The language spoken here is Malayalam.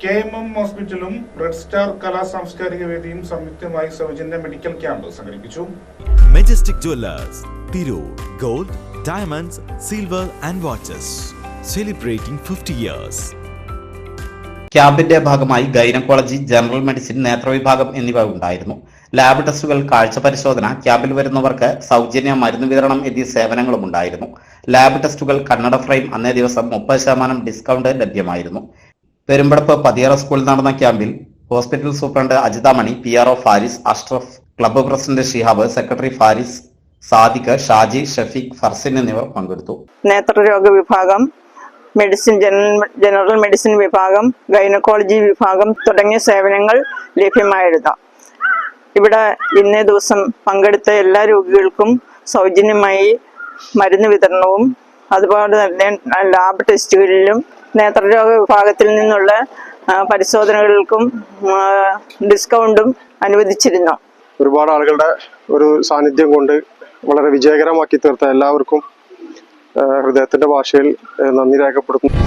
KMM ഹോസ്പിറ്റലും റെഡ് സ്റ്റാർ കലാ സാംസ്കാരിക വേദിയും സംയുക്തമായി സൗജന്യ മെഡിക്കൽ ക്യാമ്പ് സംഘടിപ്പിച്ചു. Majestic jewellers, Tirur. Gold, diamonds, silver and watches. Celebrating 50 years. ക്യാമ്പിന്റെ ഭാഗമായി ഗൈനക്കോളജി, ജനറൽ മെഡിസിൻ, നേത്രവിഭാഗം എന്നിവ ഉണ്ടായിരുന്നു. ലാബ് ടെസ്റ്റുകൾ, കാഴ്ച പരിശോധന, ക്യാമ്പിൽ വരുന്നവർക്ക് സൗജന്യ മരുന്ന് വിതരണം എന്നീ സേവനങ്ങളും ഉണ്ടായിരുന്നു. ലാബ് ടെസ്റ്റുകൾ, കണ്ണട ഫ്രെയിം അന്നേ ദിവസം 30% ഡിസ്കൗണ്ട് ലഭ്യമായിരുന്നു. പെരുമ്പടപ്പ് പതിയറ സ്കൂളിൽ നടന്ന ക്യാമ്പിൽ hospital superintendent Ajithamani, PRO Faris, Ashraf, club president Shihab, secretary Faris, Sadiq, Shaji, Shafeeq, Farsin എന്നിവർ പങ്കെടുത്തു. നേത്രരോഗ വിഭാഗം, മെഡിസിൻ, ജനറൽ മെഡിസിൻ വിഭാഗം, ഗൈനക്കോളജി വിഭാഗം തുടങ്ങിയ സേവനങ്ങൾ ലഭ്യമായിരുന്നു. ഇവിടെ ഇന്നേ ദിവസം പങ്കെടുത്ത എല്ലാ രോഗികൾക്കും സൗജന്യമായി മരുന്ന് വിതരണവും അതുപോലെ തന്നെ ലാബ് ടെസ്റ്റുകളിലും നേത്രരോഗ വിഭാഗത്തിൽ നിന്നുള്ള പരിശോധനകൾക്കും ഡിസ്കൗണ്ടും അനുവദിച്ചിരുന്നു. ഒരുപാട് ആളുകളുടെ ഒരു സാന്നിധ്യം കൊണ്ട് വളരെ വിജയകരമാക്കി തീർത്ത എല്ലാവർക്കും ഹൃദയത്തിന്റെ ഭാഷയിൽ നന്ദി രേഖപ്പെടുത്തുന്നു.